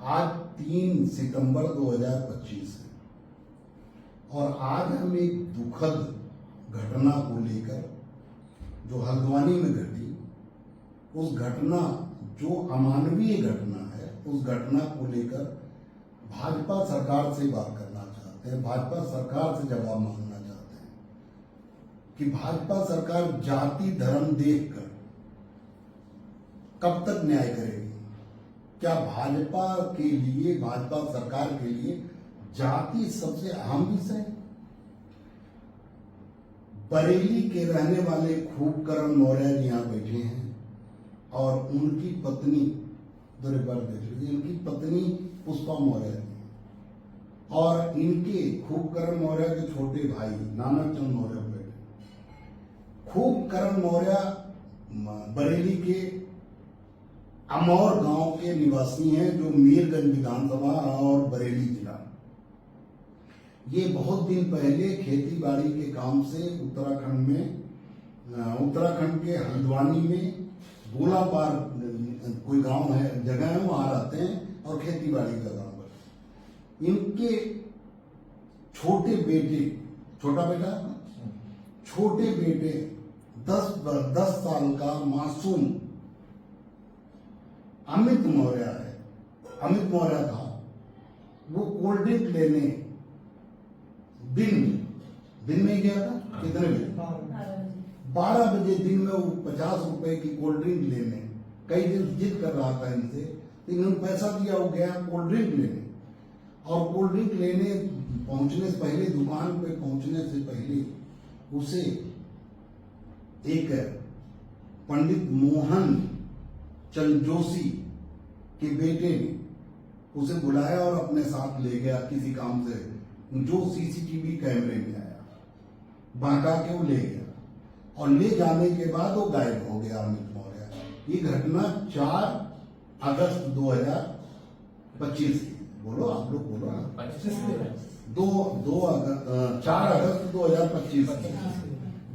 आज 3 सितंबर 2025 है और आज हम एक दुखद घटना को लेकर जो हल्द्वानी में घटी, उस घटना जो अमानवीय घटना है, उस घटना को लेकर भाजपा सरकार से बात करना चाहते हैं। भाजपा सरकार से जवाब मांगना चाहते हैं कि भाजपा सरकार जाति धर्म देखकर कब तक न्याय करेगी। क्या भाजपा के लिए, भाजपा सरकार के लिए जाति सबसे अहम विषय है? बरेली के रहने वाले खूबकरण मौर्य जी यहाँ बैठे हैं और उनकी पत्नी इनकी पत्नी पुष्पा मौर्य जी और इनके खूबकरण मौर्य के छोटे भाई नानक चंद मौर्य बैठे। खूबकरण मौर्य बरेली के अमौर गांव के निवासी हैं, जो मीरगंज विधानसभा और बरेली जिला। ये बहुत दिन पहले खेती बाड़ी के काम से उत्तराखंड के हल्द्वानी में गोलापार कोई गांव है, जगह है, वहां रहते हैं और खेती बाड़ी का काम करते हैं। इनके छोटे बेटे 10 साल का मासूम अमित मौर्य था। वो कोल्ड ड्रिंक लेने दिन में गया था। कितने बजे? 12 बजे दिन में वो 50 रुपए की कोल्ड ड्रिंक लेने, कई दिन जिद कर रहा था इनसे, इन्होंने पैसा दिया, वो गया कोल्ड ड्रिंक लेने। और कोल्ड ड्रिंक लेने पहुंचने से पहले, दुकान पे पहुंचने से पहले उसे एक पंडित मोहन चंद जोशी के बेटे ने उसे बुलाया और अपने साथ ले गया किसी काम से, जो सीसीटीवी कैमरे में आया, बहका के वो ले गया और ले जाने के बाद वो गायब हो गया अमित मौर्य। ये घटना 4 अगस्त 2025 की, बोलो आप लोग बोलो ना, 4 अगस्त 2025 की।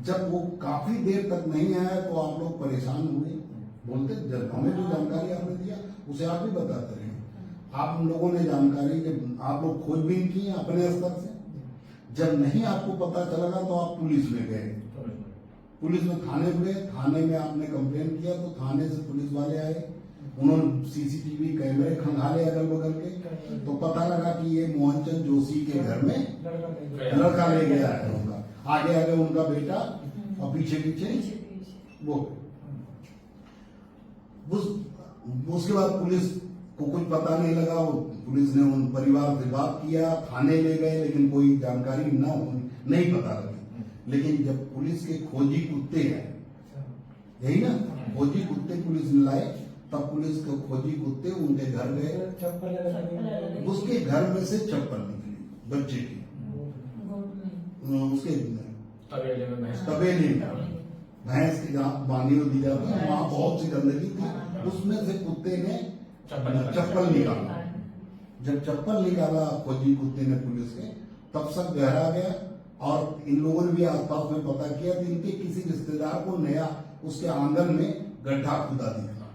जब वो काफी देर तक नहीं आया तो आप लोग परेशान हुए, बोलते जब हमें जो जानकारी आपने दिया उसे आप भी बताते रहे। आप लोगों ने जानकारी के आप लोग खोजबीन की अपने स्तर से, जब नहीं आपको पता चला तो आप पुलिस में गए, पुलिस में थाने गए, थाने में आपने कंप्लेन किया तो थाने से पुलिस वाले आए, उन्होंने सीसीटीवी कैमरे खंगाले अगल बगल के, तो पता लगा कि ये मोहनचंद जोशी के घर में लड़का ले गया है उनका, आगे उनका बेटा और पीछे वो। उसके बाद पुलिस को कुछ पता नहीं लगा, पुलिस ने उन परिवार से बात किया, थाने ले गए, लेकिन कोई जानकारी नहीं पता लगी। लेकिन जब पुलिस के खोजी कुत्ते हैं, यही ना, खोजी कुत्ते पुलिस ने लाए, तब पुलिस के खोजी कुत्ते उनके घर गए, उसके घर में से चप्पल निकली बच्चे की, उसके तबेले में भैंस की बांधी दी जाती है, वहां बहुत सी गंदगी थी, उसमें से कुत्ते ने चप्पल निकाला। जब चप्पल निकाला खोजी कुत्ते ने पुलिस के, तब सब गहरा गया और इन लोगों ने भी आसपास में पता किया कि इनके किसी रिश्तेदार को नया उसके आंगन में गड्ढा खुदा दिखा।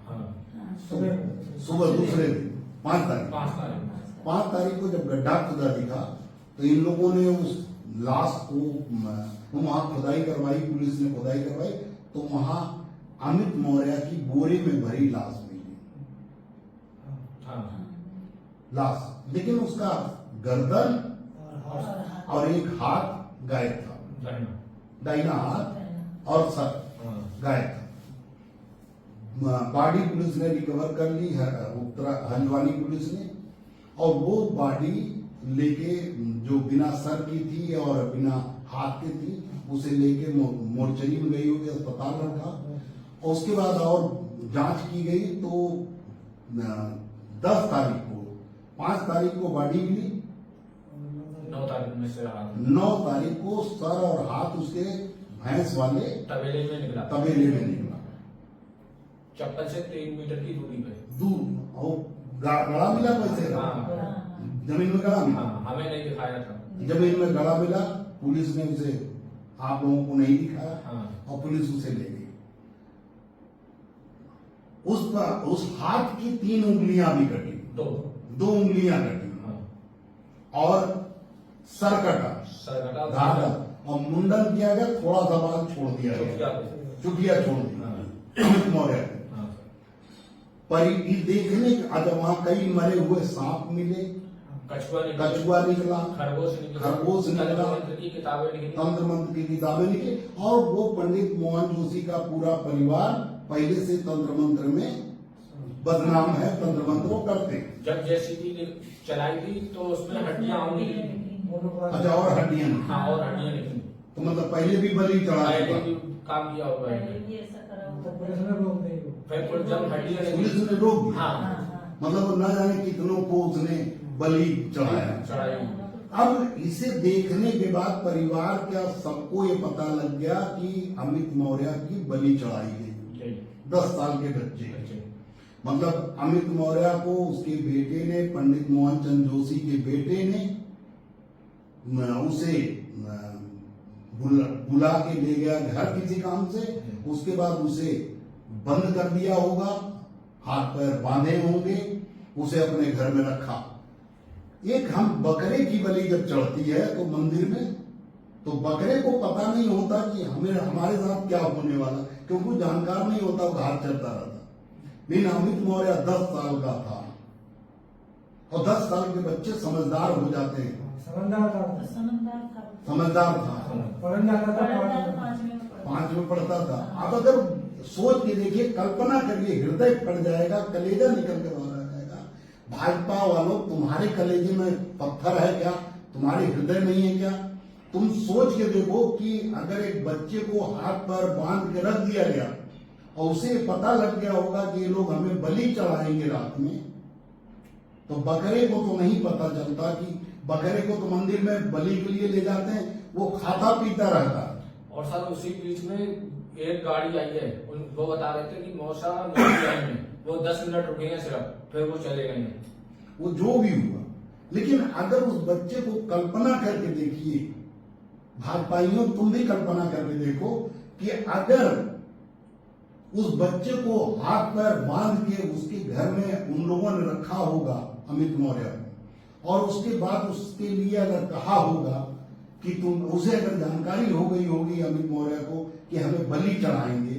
सुबह दूसरे दिन 5 तारीख को जब गड्ढा खुदा दिखा तो इन लोगों ने उस लाश को वहां खुदाई करवाई, पुलिस ने खुदाई करवाई, तो वहां अमित मौर्य की बोरे में भरी लाश मिली। लाश, लेकिन उसका गर्दन और एक हाथ गायब था, दाहिना हाथ और सर गायब था। बॉडी पुलिस ने रिकवर कर ली, हल्द्वानी पुलिस ने, और वो बॉडी लेके जो बिना सर की थी और बिना हाथ की थी, उसे लेके मोर्चरी में गई होगी, अस्पताल रखा। और उसके बाद और जांच की गई तो 10 तारीख को, 5 तारीख को बॉडी मिली, 9 तारीख में से 9 तारीख को सर और हाथ उसके भैंस वाले तबेले में निकला। चप्पल से 3 मीटर की दूरी पे गड़ा मिला, वैसे जमीन में गड़ा मिला। हमें नहीं दिखाया था, जमीन में गड़ा मिला, पुलिस ने उसे आप लोगों को नहीं दिखाया और पुलिस उसे ले गई। उस हाथ की 3 उंगलियां भी कटी, 2 उंगलियां कटी हाँ। और सर कटा, सर कटा घाटा, और मुंडन किया गया, थोड़ा सा बाल छोड़ दिया गया, चुटिया छोड़ दी अमित मौर्य ने। हाँ। पर ये देखने अच्छा वहां कई मरे हुए सांप मिले, कछुआ निकला, खरगोश निकला, तंत्र मंत्र की किताबें निकली, तंत्र मंत्र की किताबें निकली, और वो पंडित मोहन जोशी का पूरा परिवार पहले से तंत्र मंत्र में बदनाम है, तंत्र मंत्र वो करते। जब जेसीबी चलाई थी तो उसमें हड्डियां और निकली। अच्छा, और हड्डियां निकली। हाँ, और हड्डियां निकली। तो मतलब पहले भी बलि चढ़ा पहले चुका। भी काम किया हुआ है। फिर जब हड्डियां पुलिस निकली, ने रोक दिया। हाँ, मतलब न जाने कितनों को उसने बलि चढ़ाया। चढ़ाई। अब इसे देखने के बाद परिवार का सबको ये पता लग गया कि अमित मौर्य की बलि चढ़ाई गई। 10 साल के बच्चे, मतलब अमित मौर्य को उसके बेटे ने, पंडित मोहन चंद जोशी के बेटे ने उसे बुला के ले गया घर किसी काम से, उसके बाद उसे बंद कर दिया होगा, हाथ पैर बांधे होंगे, उसे अपने घर में रखा। एक हम बकरे की बलि जब चढ़ती है तो मंदिर में, तो बकरे को पता नहीं होता कि हमारे साथ क्या होने वाला, क्योंकि जानकार नहीं होता, वो घाट चलता रहता। लेकिन अमित मौर्य 10 साल का था, और 10 साल के बच्चे समझदार हो जाते हैं। समझदार था, 5 में पढ़ता था। अब अगर सोच के देखिए, कल्पना करिए, हृदय फट जाएगा, कलेजा निकल के बाहर आ जाएगा। भाजपा वालों, तुम्हारे कलेजे में पत्थर है क्या? तुम्हारे हृदय नहीं है क्या? तुम सोच के देखो कि अगर एक बच्चे को हाथ पर बांध के रख दिया गया और उसे पता लग गया होगा कि ये लोग हमें बलि चढ़ाएंगे रात में, तो बकरे को तो नहीं पता चलता कि बकरे को तो मंदिर में बलि के लिए ले जाते हैं, वो खाता पीता रहता है। और सर उसी बीच में एक गाड़ी आई है, वो बता रहे थे कि मौसा में वो 10 मिनट रुके हैं सिर्फ, फिर वो चले गए हैं। वो जो भी हुआ, लेकिन अगर उस बच्चे को कल्पना करके देखिए, भाजपाइयों तुम भी कल्पना करके देखो कि अगर उस बच्चे को हाथ पैर बांध के उसके घर में उन लोगों ने रखा होगा, अमित मौर्य, और उसके बाद उसके लिए अगर कहा होगा कि तुम, उसे अगर जानकारी हो गई होगी अमित मौर्य को कि हमें बलि चढ़ाएंगे,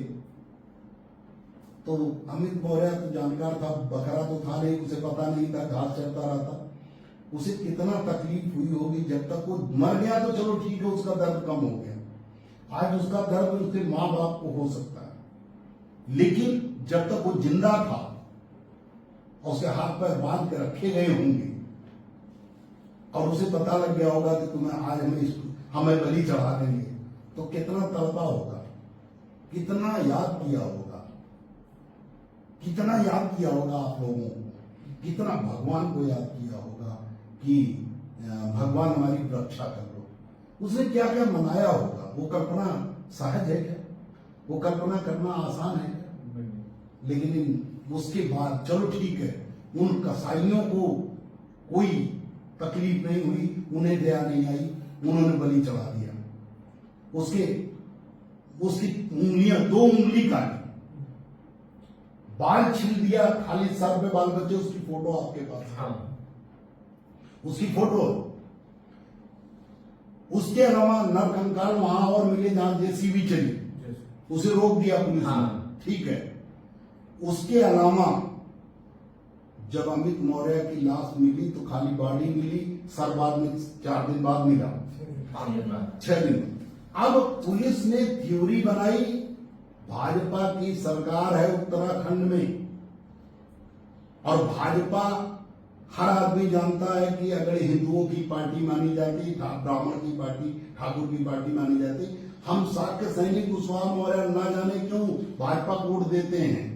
तो अमित मौर्य तो जानकार था, बकरा तो था नहीं, उसे पता नहीं था, घास चलता रहता, उसे कितना तकलीफ हुई होगी। जब तक वो मर गया तो चलो ठीक है, उसका दर्द कम हो गया, आज उसका दर्द उसके माँ बाप को हो सकता है, लेकिन जब तक वो जिंदा था और उसके हाथ पैर बांध के रखे गए होंगे और उसे पता लग गया होगा कि तुम्हें आज हमें बलि चढ़ा देंगे, तो कितना तड़पा होगा, कितना याद किया होगा, कितना याद किया होगा आप लोगों को, कितना भगवान को याद किया होगा कि भगवान हमारी रक्षा कर लो। उसने क्या क्या मनाया होगा, वो कल्पना सहज है क्या? वो कल्पना करना आसान है क्या? लेकिन उसके बाद चलो ठीक है, उन कसाईयों को कोई तकलीफ नहीं हुई, उन्हें दया नहीं आई, उन्होंने बलि चढ़ा दिया। उसकी उंगलियां, 2 उंगली काटी, बाल छील दिया, खाली सर पे बाल बचे। उसकी फोटो आपके पास? हाँ। उसकी फोटो। उसके अलावा नरकंकाल वहां और मिले जहां जेसीबी चली, उसे रोक दिया पुलिस ने। हाँ। ठीक है। उसके अलावा जब अमित मौर्य की लाश मिली तो खाली बॉडी मिली, सर बाद में 4 दिन बाद मिला, 6 दिन। अब पुलिस ने थ्योरी बनाई, भाजपा की सरकार है उत्तराखंड में, और भाजपा हर आदमी जानता है कि अगर हिंदुओं की पार्टी मानी जाती, ब्राह्मण की पार्टी, ठाकुर की पार्टी मानी जाती, हम शाक्य सैनिक कुशवाहा मौर्य ना जाने क्यों भाजपा को वोट देते हैं।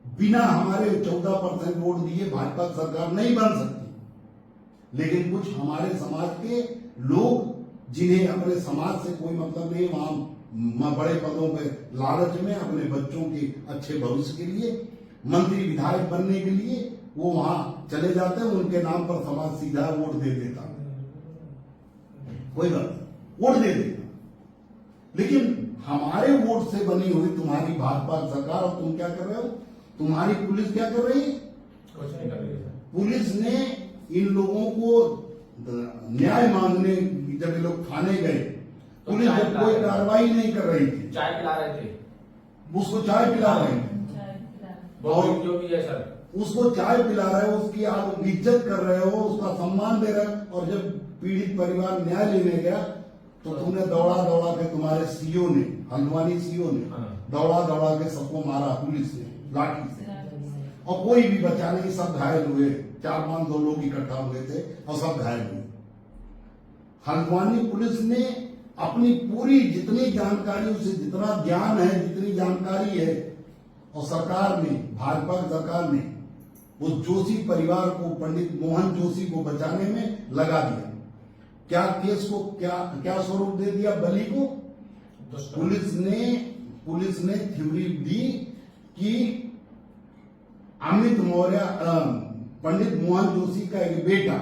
बिना हमारे 14% वोट दिए भाजपा सरकार नहीं बन सकती। लेकिन कुछ हमारे समाज के लोग, जिन्हें अपने समाज से कोई मतलब नहीं, वहां बड़े पदों पे लालच में अपने बच्चों के अच्छे भविष्य के लिए, मंत्री विधायक बनने के लिए वो वहां चले जाते हैं, उनके नाम पर समाज सीधा वोट दे देता, कोई बात वोट दे देता। लेकिन हमारे वोट से बनी हुई तुम्हारी भाजपा सरकार, और तुम क्या कर रहे हो? तुम्हारी पुलिस क्या कर रही है? कुछ नहीं कर रही है। पुलिस ने इन लोगों को न्याय मांगने, जब ये लोग थाने गए, तो पुलिस चाय जब पिला कोई रहे थे। कार्रवाई नहीं कर रही थी, चाय पिला रहे थे, उसको चाय पिला रहे थे, वो वीडियो भी है सर। उसको चाय पिला रहे हो, उसकी आप इज्जत कर रहे हो, उसका सम्मान दे रहे हो, और जब पीड़ित परिवार न्याय लेने गया तो तुमने दौड़ा दौड़ा के, तुम्हारे सीओ ने, हल्द्वानी सीओ ने हाँ। दौड़ा दौड़ा के सबको मारा पुलिस ने लाठी से, और कोई भी बचा नहीं, सब घायल हुए। 4-500 लोग इकट्ठा हुए थे और सब घायल हुए। हल्द्वानी पुलिस ने अपनी पूरी जितनी जानकारी, उसे जितना ज्ञान है, जितनी जानकारी है, और सरकार ने, भाजपा सरकार ने उस जोशी परिवार को, पंडित मोहन जोशी को बचाने में लगा दिया। क्या केस को क्या स्वरूप दे दिया? बलि को पुलिस ने थ्योरी दी कि अमित मौर्य, पंडित मोहन जोशी का एक बेटा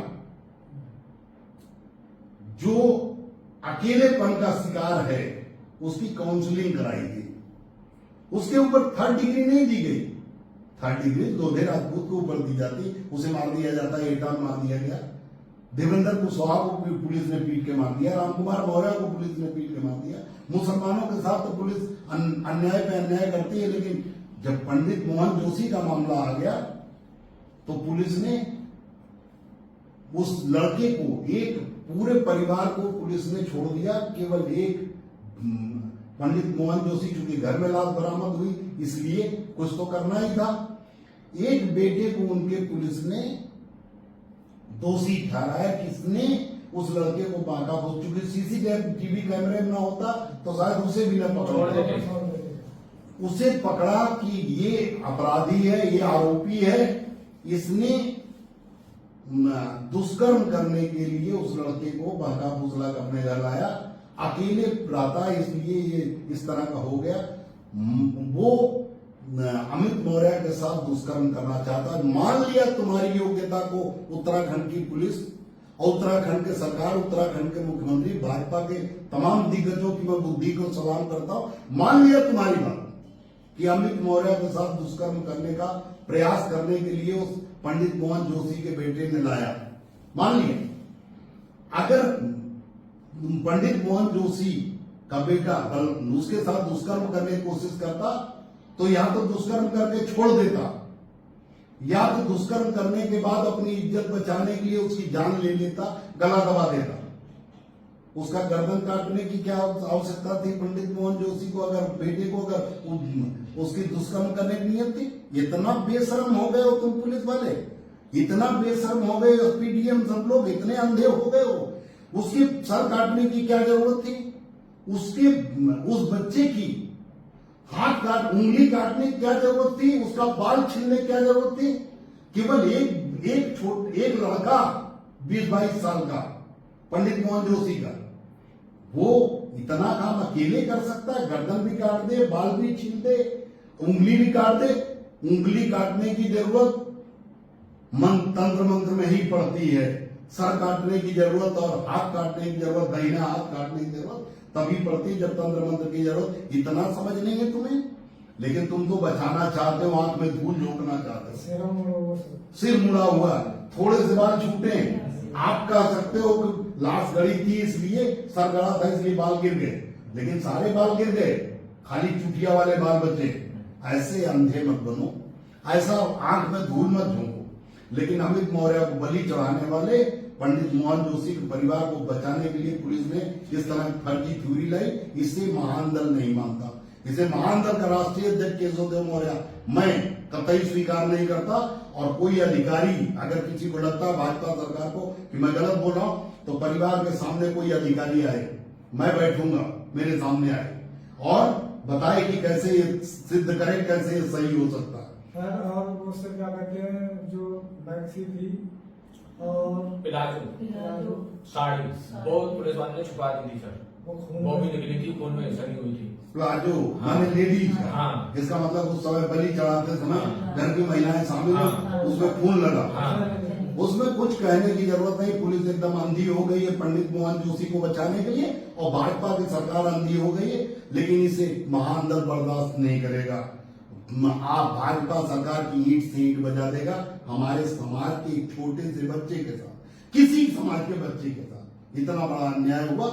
जो अकेलेपन का शिकार है, उसकी काउंसलिंग कराई गई। उसके ऊपर 3rd डिग्री नहीं दी गई। 3rd डिग्री लोधे राजपूत के ऊपर दी जाती, उसे मार दिया जाता है, एटा मार दिया गया। देवेंद्र कुशवाहा को पुलिस ने पीट के मार दिया, रामकुमार मौर्य को पुलिस ने पीट के मार दिया। मुसलमानों के साथ तो पुलिस अन्याय पे अन्याय करती है, लेकिन जब पंडित मोहन जोशी का मामला आ गया तो पुलिस ने उस लड़के को, एक पूरे परिवार को पुलिस ने छोड़ दिया। केवल एक पंडित मोहन जोशी, चूंकि घर में लाश बरामद हुई, इसलिए कुछ तो करना ही था। एक बेटे को उनके पुलिस ने दोषी ठहराया, किसने? उस लड़के को बांका हो, चूंकि सीसीटीवी कैमरे में ना होता तो शायद उसे भी न पकड़ा, उसे पकड़ा कि ये अपराधी है, ये आरोपी है, इसने दुष्कर्म करने के लिए उस लड़के को बहका फुसला कर अपने घर लाया, अकेले रहता, इसलिए ये इस तरह का हो गया। वो अमित मौर्य के साथ दुष्कर्म करना चाहता। मान लिया तुम्हारी योग्यता को उत्तराखंड की पुलिस और उत्तराखंड के सरकार, उत्तराखंड के मुख्यमंत्री, भाजपा के तमाम दिग्गजों की मैं बुद्धि को सलाम करता हूं। मान लिया तुम्हारी बात कि अमित मौर्य के साथ दुष्कर्म करने का प्रयास करने के लिए उस पंडित मोहन जोशी के बेटे ने लाया, मान लिया। अगर पंडित मोहन जोशी का बेटा उसके साथ दुष्कर्म करने की कोशिश करता तो या तो दुष्कर्म करके छोड़ देता, या तो दुष्कर्म करने के बाद अपनी इज्जत बचाने के लिए उसकी जान ले लेता, गला दबा देता। उसका गर्दन काटने की क्या आवश्यकता थी पंडित मोहन जोशी को? अगर बेटे को, अगर उसकी दुष्कर्म करने की नियत थी? इतना बेशर्म हो गए हो तुम पुलिस वाले, इतना बेशर्म हो गए हो, पीडीएम सब लोग इतने अंधे हो गए हो। उसकी सर काटने की क्या जरूरत थी? उसके उस बच्चे की उंगली काटने की क्या जरूरत थी? उसका बाल छीलने की क्या जरूरत थी? केवल एक लड़का 20-22 साल का पंडित मोहन जोशी का, वो इतना काम अकेले कर सकता है? गर्दन भी काट दे, बाल भी छील दे, उंगली भी काट दे। उंगली काटने की जरूरत तंत्र मंत्र में ही पड़ती है। सर काटने की जरूरत और हाथ काटने की जरूरत, दाहिना हाथ काटने की जरूरत तभी पड़ती है जब तंत्र मंत्र की जरूरत। इतना समझ नहीं है तुम्हें, लेकिन तुम तो बचाना चाहते हो, आंख में धूल झोंकना चाहते हो। सिर मुड़ा हुआ, थोड़े से बाल छूटे, आप कह सकते हो कि लाश गड़ी थी इसलिए, सर गड़ा था इसलिए बाल गिर गए, लेकिन सारे बाल गिर गए, खाली चुटिया वाले बाल बचे। ऐसे अंधे मत बनो, ऐसा आंख में धूल मत झोंको। लेकिन अमित मौर्य को बलि चढ़ाने वाले पंडित मोहन जोशी के परिवार को बचाने के लिए पुलिस ने इस तरह की फर्जी थ्योरी लाई। इसे महान दल नहीं मानता, इसे महान दल का राष्ट्रीय अध्यक्ष केशवदेव मौर्य मैं कतई स्वीकार नहीं करता। और कोई अधिकारी अगर किसी को लगता है भाजपा सरकार को कि मैं गलत बोल रहा हूं, तो परिवार के सामने कोई अधिकारी आए, मैं बैठूंगा, मेरे सामने आए और बताए कि कैसे ये सिद्ध करें, कैसे ये सही हो सकता है। और वो सर क्या कहते हैं, जो मैक्सी थी और पिलाजो साड़ी, वो पुलिस वाले ने छुपा दी थी सर, वो भी निकली थी, खून में सनी हुई थी। प्लाजो माने लेडीज, इसका मतलब उस समय बलि चढ़ाते समय घर की महिलाएं शामिल हुई, उसमें खून लगा। उसमें कुछ कहने की जरूरत नहीं, पुलिस एकदम अंधी हो गई है पंडित मोहन जोशी को बचाने के लिए, और भाजपा की सरकार अंधी हो गई है, लेकिन इसे महान दल बर्दाश्त नहीं करेगा। आप भाजपा सरकार की ईंट से ईंट बजा देगा हमारे समाज के एक छोटे से बच्चे के साथ, किसी समाज के बच्चे के साथ इतना बड़ा अन्याय हुआ।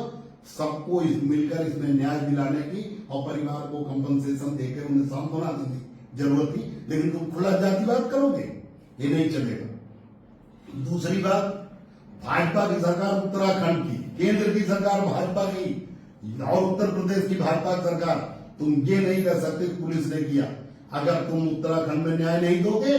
सबको मिलकर इसमें न्याय दिलाने की और परिवार को कंपनसेशन देकर उन्हें सांत्वना देने की जरूरत थी, लेकिन तुम खुला जातिवाद करोगे, ये नहीं चलेगा। दूसरी बात, भाजपा की सरकार उत्तराखंड की, केंद्र की सरकार भाजपा की और उत्तर प्रदेश की भाजपा सरकार, तुम ये नहीं कह सकते पुलिस ने किया। अगर तुम उत्तराखंड में न्याय नहीं दोगे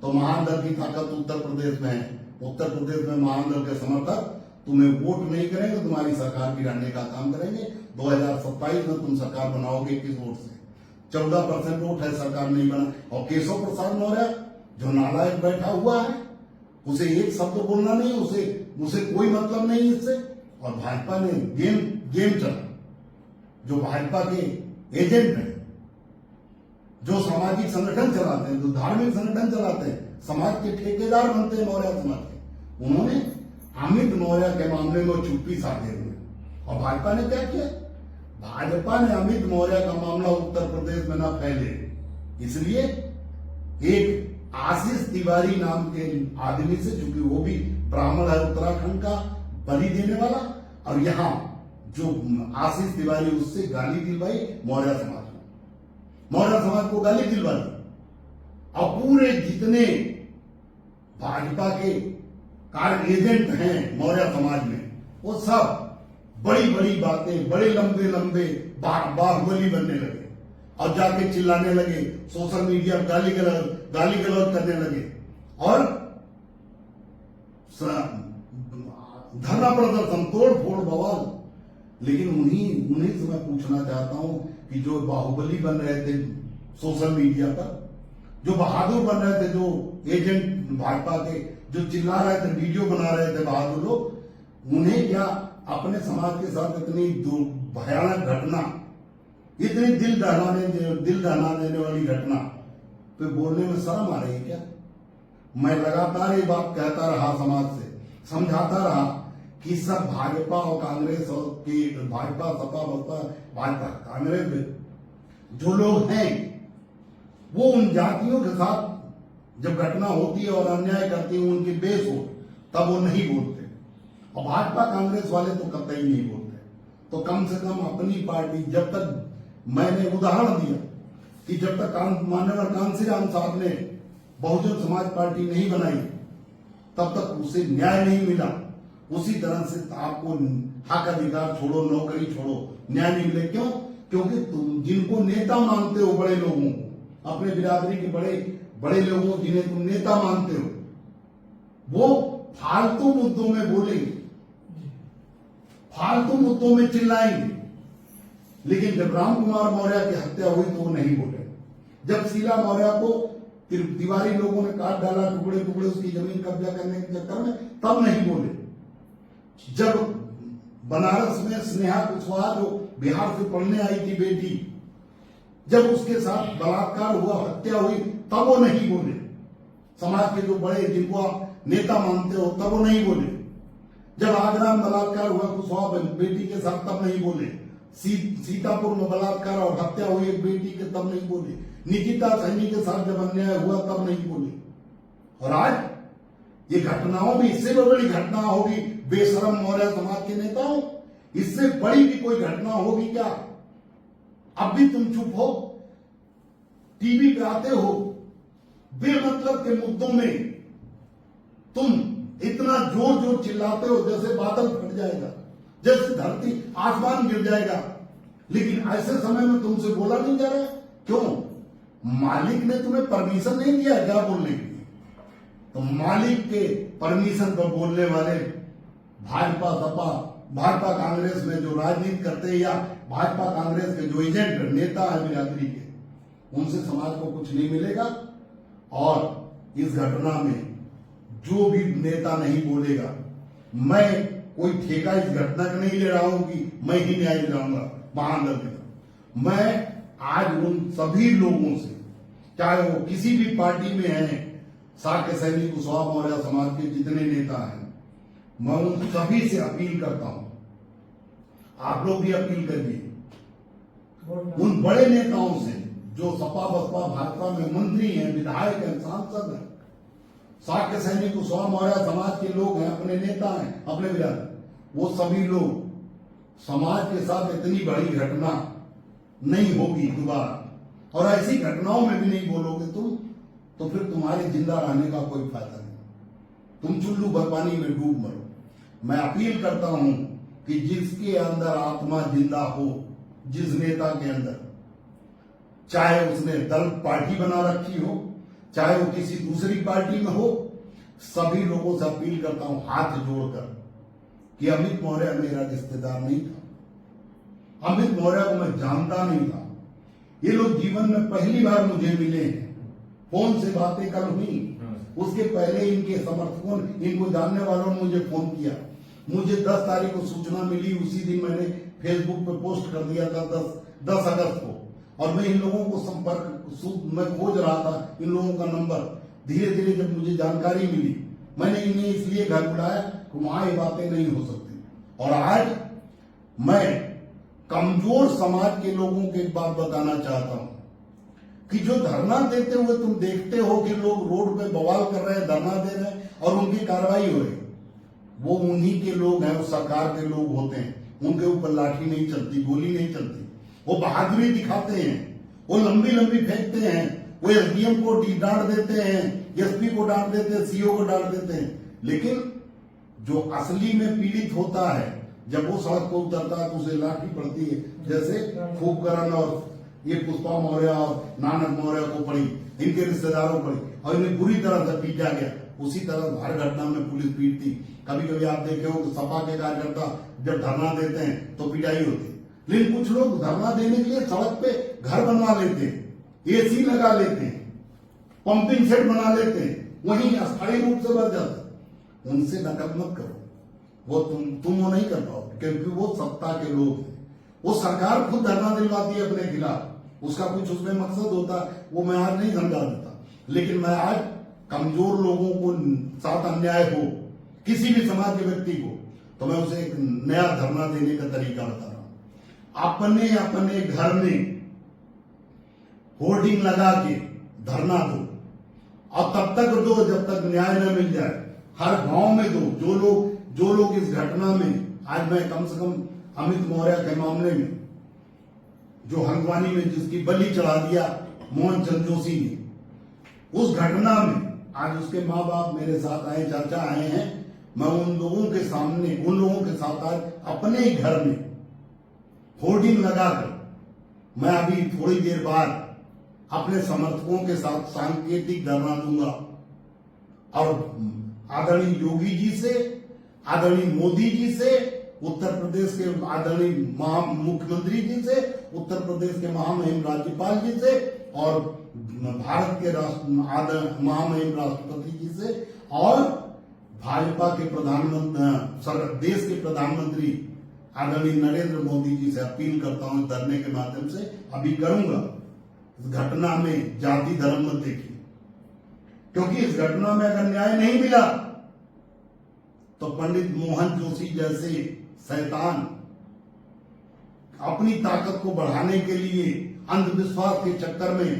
तो महान दल की ताकत उत्तर प्रदेश में है। उत्तर प्रदेश में महान दल के समर्थक तुम्हें वोट नहीं करेंगे, तुम्हारी सरकार गिराने का काम करेंगे। 2027 में तुम सरकार बनाओगे किस वोट से? 14% वोट है, सरकार नहीं बना। और केशव प्रसाद मौर्य जो नालायक बैठा हुआ है, उसे एक शब्द बोलना नहीं, उसे कोई मतलब नहीं इससे। और भाजपा ने गेम चला, जो भाजपा के एजेंट हैं, जो सामाजिक संगठन चलाते हैं, जो धार्मिक संगठन चलाते हैं, समाज के ठेकेदार बनते हैं मौर्य समाज के, उन्होंने अमित मौर्य के मामले में चुप्पी साधे हुए। और भाजपा ने क्या किया? भाजपा ने अमित मौर्य का मामला उत्तर प्रदेश में न फैले, इसलिए एक आशीष तिवारी नाम के आदमी से, चूंकि वो भी ब्राह्मण है, उत्तराखंड का बलि देने वाला, और यहां जो आशीष तिवारी, उससे गाली दिलवाई मौर्य समाज को, मौर्य समाज को गाली दिलवाई। और पूरे जितने भाजपा के कार्य एजेंट हैं मौर्य समाज में, वो सब बड़ी बड़ी बातें, बड़े लंबे लंबे बाहुबली बनने लगे और जाके चिल्लाने लगे, सोशल मीडिया गाली गलौज करने लगे और धरना प्रदर्शन, तोड़ फोड़, बवाल। लेकिन उन्हीं से मैं पूछना चाहता हूं कि जो बाहुबली बन रहे थे सोशल मीडिया पर, जो बहादुर बन रहे थे, जो एजेंट भाजपा के, जो चिल्ला रहे थे, वीडियो बना रहे थे बहादुर लोग, उन्हें क्या अपने समाज के साथ इतनी भयानक घटना, इतनी दिल दहला देने वाली घटना पे बोलने में शर्म आ रही है क्या? मैं लगातार ये बात कहता रहा, समाज से समझाता रहा कि सब भाजपा और कांग्रेस और की भाजपा, सपा, बसपा, भाजपा, कांग्रेस में जो लोग हैं वो उन जातियों के साथ जब घटना होती है और अन्याय करती है, उनके बेस हो, तब वो नहीं बोलते। और भाजपा कांग्रेस वाले तो कतई नहीं बोलते। तो कम से कम अपनी पार्टी, जब तक मैंने उदाहरण दिया कि जब तक माननीय कांसीराम साहब ने बहुजन समाज पार्टी नहीं बनाई, तब तक उसे न्याय नहीं मिला। उसी तरह से आपको हक अधिकार छोड़ो, नौकरी छोड़ो, न्याय नहीं मिले। क्यों? क्योंकि तुम जिनको नेता मानते हो, बड़े लोगों को, अपने बिरादरी के बड़े लोगों जिन्हें तुम नेता मानते हो, वो फालतू मुद्दों में बोलेंगे, फालतू मुद्दों में चिल्लाएंगे। लेकिन जब राम कुमार मौर्य की हत्या हुई तो वो नहीं बोले। जब शीला मौर्य को तिवारी लोगों ने काट डाला, टुकड़े टुकड़े, उसकी जमीन कब्जा करने के चक्कर में, तब नहीं बोले। जब बनारस में स्नेहा कुशवाहा, जो बिहार से पढ़ने आई थी बेटी, जब उसके साथ बलात्कार हुआ, हत्या हुई, तब वो नहीं बोले। समाज के जो बड़े, जिनको आप नेता मानते हो, तब वो नहीं बोले। जब आगरा में बलात्कार हुआ कुशवाहा बेटी के साथ, तब नहीं बोले। सीतापुर में बलात्कार और हत्या हुई एक बेटी के, तब नहीं बोले। निकिता सैनी के साथ जब अन्याय हुआ, तब नहीं बोले। और आज ये घटनाओं में इससे बड़ी घटना होगी बेशरम मौर्य समाज के नेताओं, इससे बड़ी भी कोई घटना होगी क्या? अब भी तुम चुप हो, टीवी पे आते हो, बेमतलब के मुद्दों में तुम इतना जोर जोर चिल्लाते हो जैसे बादल फट जाएगा, जैसे धरती आसमान गिर जाएगा। लेकिन ऐसे समय में तुमसे बोला नहीं जा रहा। क्यों? मालिक ने तुम्हें परमिशन नहीं दिया क्या बोलने के लिए? तो मालिक के परमिशन पर बोलने वाले भाजपा, सपा, भाजपा कांग्रेस में जो राजनीति करते हैं, या भाजपा कांग्रेस के जो एजेंट नेता है बिरादरी के, उनसे समाज को कुछ नहीं मिलेगा। और इस घटना में जो भी नेता नहीं बोलेगा, मैं कोई ठेका इस घटना का नहीं ले रहा हूं कि मैं ही न्याय दिलाऊंगा महान दल के। मैं आज उन सभी लोगों से, चाहे वो किसी भी पार्टी में हैं, साक्य सैनिक, कुशवाहा मौर्य समाज के जितने नेता हैं, मैं उन सभी से अपील करता हूं, आप लोग भी अपील करिए उन बड़े नेताओं से जो सपा बसपा भाजपा में मंत्री हैं, विधायक हैं, सांसद हैं, शाक्य सैनिक कुशवाहा मौर्य समाज के लोग हैं, अपने नेता हैं, अपने विधायक, वो सभी लोग समाज के साथ इतनी बड़ी घटना नहीं होगी दोबारा, और ऐसी घटनाओं में भी नहीं बोलोगे तुम, तो फिर तुम्हारे जिंदा रहने का कोई फायदा नहीं, तुम चुल्लू भर पानी में डूब मरो। मैं अपील करता हूं कि जिसके अंदर आत्मा जिंदा हो, जिस नेता के अंदर, चाहे उसने दल पार्टी बना रखी हो, चाहे वो किसी दूसरी पार्टी में हो, सभी लोगों से अपील करता हूं हाथ जोड़कर कि अमित मौर्य मेरा रिश्तेदार नहीं था, अमित मौर्य को मैं जानता नहीं था। ये लोग जीवन में पहली बार मुझे मिले हैं, फोन से बातें कल हुई, उसके पहले इनके समर्थकों ने, इनको जानने वालों ने मुझे फोन किया। मुझे 10 तारीख को सूचना मिली, उसी दिन मैंने फेसबुक पे पोस्ट कर दिया था 10 अगस्त को, और मैं इन लोगों को मैं खोज रहा था इन लोगों का नंबर। धीरे धीरे जब मुझे जानकारी मिली, मैंने इन्हें इसलिए घर बुलाया कि वहां ये बातें नहीं हो सकती। और आज मैं कमजोर समाज के लोगों को एक बात बताना चाहता हूं कि जो धरना देते हुए तुम देखते हो कि लोग रोड पे बवाल कर रहे हैं, धरना दे रहे हैं और उनकी कार्रवाई हो रही, वो उन्हीं के लोग हैं, वो सरकार के लोग होते हैं। उनके ऊपर लाठी नहीं चलती, गोली नहीं चलती, वो बहादुरी दिखाते हैं, वो लंबी लंबी फेंकते हैं, वो एसडीएम को डांट देते हैं, एसपी को डांट देते हैं, सीओ को डांट देते हैं। लेकिन जो असली में पीड़ित होता है, जब वो सड़क पर उतरता है तो उसे लाठी पड़ती है, जैसे खूबकरण और ये पुष्पा मौर्य और नानक मौर्य को पड़ी, इनके रिश्तेदारों को पड़ी, और इन्हें बुरी तरह से पीटा गया। उसी तरह हर घटना में पुलिस पीटती। कभी कभी आप देखे हो तो सपा के कार्यकर्ता जब धरना देते हैं तो पिटाई होती, लेकिन कुछ लोग धरना देने के लिए सड़क पे घर बनवा लेते हैं, एसी लगा लेते हैं, पंपिंग सेट बना लेते हैं, वहीं अस्थायी रूप से बढ़ जाते। उनसे नकल मत करो, वो तुम वो नहीं कर पाओ, क्योंकि वो सत्ता के लोग हैं। वो सरकार खुद धरना दिलवाती है अपने खिलाफ, उसका कुछ उसमें मकसद होता है, वो मैं आज नहीं समझा देता। लेकिन मैं आज कमजोर लोगों को साथ अन्याय हो, किसी भी समाज के व्यक्ति को, तो मैं उसे एक नया धरना देने का तरीका बता रहा हूं। अपने अपने घर में होर्डिंग लगा के धरना दो, और तब तक दो जब तक न्याय न मिल जाए। हर गांव में दो। जो लोग इस घटना में, आज मैं कम से कम अमित मौर्य के मामले में, जो हल्द्वानी में जिसकी बलि चढ़ा दिया मोहन चंद जोशी ने, उस घटना में आज उसके माँ बाप मेरे साथ आए, चाचा आए हैं। मैं उन लोगों के सामने, उन लोगों के साथ आज अपने ही घर में होर्डिंग लगाकर मैं अभी थोड़ी देर बाद अपने समर्थकों के साथ सांकेतिक धरना दूंगा, और आदरणीय योगी जी से, आदरणीय मोदी जी से, उत्तर प्रदेश के आदरणीय मुख्यमंत्री जी से, उत्तर प्रदेश के महामहिम राज्यपाल जी से, और भारत के महामहिम राष्ट्रपति जी से, और भाजपा के प्रधानमंत्री, देश के प्रधानमंत्री आदरणीय नरेंद्र मोदी जी से अपील करता हूं, धरने के माध्यम से अभी करूंगा। इस घटना में जाति धर्म मत देखिए, क्योंकि इस घटना में अगर न्याय नहीं मिला तो पंडित मोहन जोशी जैसे शैतान अपनी ताकत को बढ़ाने के लिए अंधविश्वास के चक्कर में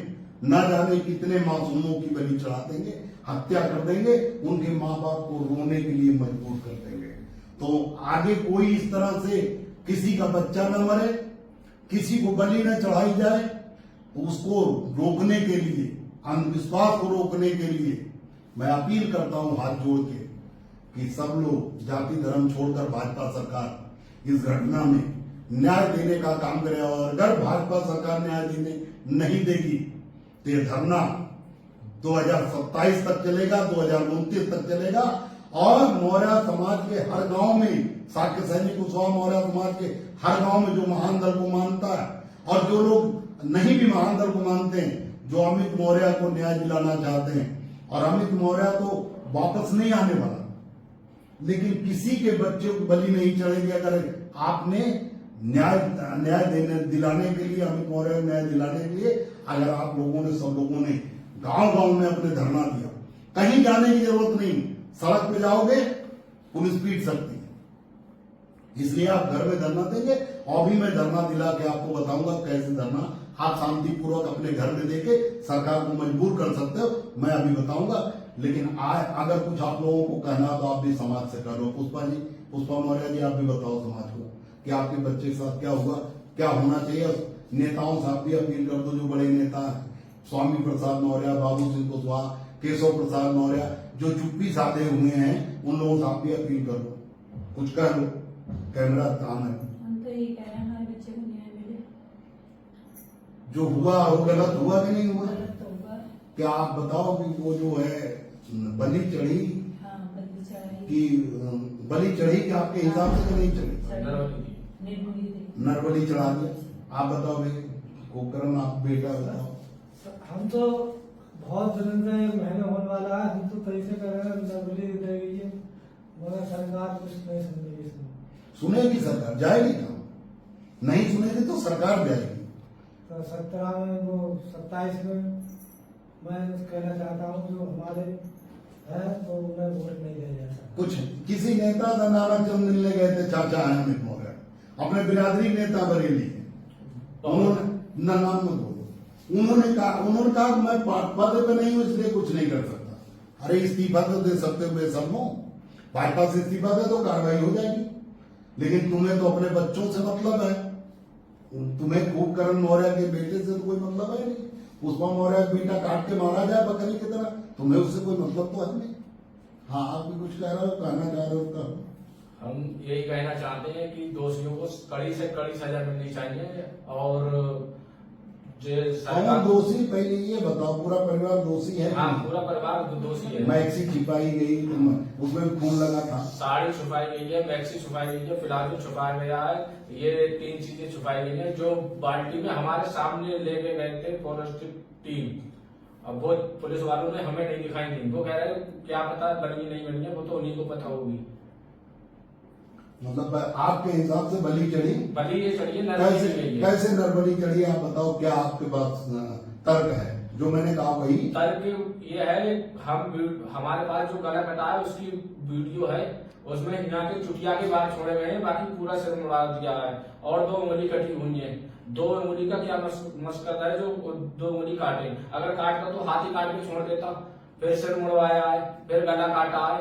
न जाने कितने मासूमों की बलि चढ़ा देंगे, हत्या कर देंगे, उनके माँ बाप को रोने के लिए मजबूर कर देंगे। तो आगे कोई इस तरह से किसी का बच्चा न मरे, किसी को बलि न चढ़ाई जाए, उसको रोकने के लिए, अंधविश्वास को रोकने के लिए मैं अपील करता हूं हाथ जोड़ के कि सब लोग जाति धर्म छोड़कर भाजपा सरकार इस घटना में न्याय देने का काम करे। और अगर भाजपा सरकार न्याय देने नहीं देगी तो ये धरना 2027 तक चलेगा, 2029 तक चलेगा, और मौर्य समाज के हर गांव में, शाक्य सैनिक कुशवाहा मौर्य समाज के हर गांव में जो महान दल को मानता है, और जो लोग नहीं भी महान दल को मानते हैं, जो अमित मौर्य को न्याय दिलाना चाहते हैं, और अमित मौर्य तो वापस नहीं आने वाला, लेकिन किसी के बच्चे को बलि नहीं चढ़ेगी। अगर आपने न्याय दिलाने के लिए, अमित मौर्य न्याय दिलाने के लिए अगर आप लोगों ने, सब लोगों ने गांव गांव में अपने धरना दिया, कहीं जाने की जरूरत नहीं, सड़क पे जाओगे पुलिस पीट सकती है, इसलिए आप घर में धरना देंगे, और भी मैं धरना दिला के आपको बताऊंगा कैसे धरना आप शांतिपूर्वक अपने घर में देके सरकार को मजबूर कर सकते हो, मैं अभी बताऊंगा। लेकिन अगर कुछ आप लोगों को कहना तो आप भी समाज से करो। पुष्पा मौर्य जी, आप भी बताओ समाज को कि आपके बच्चे के साथ क्या हुआ, क्या होना चाहिए। नेताओं से आप भी अपील कर दो, जो बड़े नेता हैं, स्वामी प्रसाद मौर्य, बाबू सिंह कुशवाहा, केशव प्रसाद मौर्य, जो चुप्पी साधे हुए हैं, उन लोगों से आप भी अपील कर दो, कुछ कह लो, कैमरा काम है। हम तो ये कह रहे हैं हमारे बच्चे को न्याय मिले। जो हुआ वो गलत हुआ कि नहीं हुआ? गलत तो हुआ। क्या आप बताओ कि वो जो है बलि चढ़ी हाँ, बलि चढ़ाई। कि बलि चढ़ी कि आपके हिसाब से नहीं चढ़ी? निर्मली थी। नरबली चढ़ा दिया। आप बताओ भाई कुकरण, आप बेटा बताओ। हम तो बहुत दिन से महीने होने वाला है, हम तो कैसे कर रहे हैं, नरबली दे गई है, मगर सरकार कुछ नहीं सुनेगी इसमें। सुनेगी सरकार, जाएगी कहाँ? नहीं सुनेगी तो सरकार जाएगी। तो 17 में वो 27 में मैं कहना चाहता हूँ जो हमारे हैं तो उन्हें वोट नहीं दिया जा सकता। कुछ किसी नेता से नारायण चंद मिलने गए थे, चाचा हैं अमित मौर्य, अपने बिरादरी नेता बरेली है, उन्होंने न नाम मत बोलो, उन्होंने कहा कि मैं पद पे नहीं हूं इसलिए कुछ नहीं कर सकता। अरे इस्तीफा तो दे सकते हो बेशर्मो, भाजपा से इस्तीफा दे तो कार्रवाई हो जाएगी। लेकिन तुम्हें तो अपने बच्चों से मतलब है, तुम्हें कुकरण मौर्य के बेटे से तो कोई मतलब है नहीं। पुष्पा मौर्य का बेटा काट के मारा जाए बकरी की तरह, तुम्हें उससे कोई मतलब तो है नहीं। हाँ, आप भी कुछ कह रहे हो, कहना चाह रहे हो कहो। हम यही कहना चाहते हैं कि दोषियों को कड़ी से कड़ी सजा मिलनी चाहिए। और जो कौन सरकार, दोषी, पहले ये बताओ, पूरा परिवार दोषी है? हाँ, पूरा परिवार दोषी है। मैक्सी छिपाई गई, उसमें भी खून लगा था। साड़ी छुपाई गई है, मैक्सी छुपाई गई है, फिलहाल छुपाया गया है। ये 3 चीजें छुपाई गई है जो बाल्टी में हमारे सामने लेके गए थे फॉरेस्ट टीम। अब वो पुलिस वालों ने हमें नहीं दिखाई दी। वो कह रहे हैं क्या पता बनी नहीं बनी है, वो तो उन्हीं को पता होगी। मतलब आपके हिसाब से बलि चढ़ी? बलि ये चढ़ी है, कैसे नरबली चढ़ी? आप बताओ, क्या आपके पास तर्क है? जो मैंने कहा वही तर्क ये है, हमारे पास जो गला कटा है उसकी वीडियो है, उसमें हिना के चुटिया के बाल छोड़े गए हैं, बाकी पूरा सिर मुड़ा दिया है और 2 उंगली कटी हुई है। 2 उंगली का क्या मशक्कत है जो 2 उंगली काटे? अगर काटता तो हाथ ही काट के छोड़ देता, फिर सिर मुड़वाया है, फिर गला काटा है।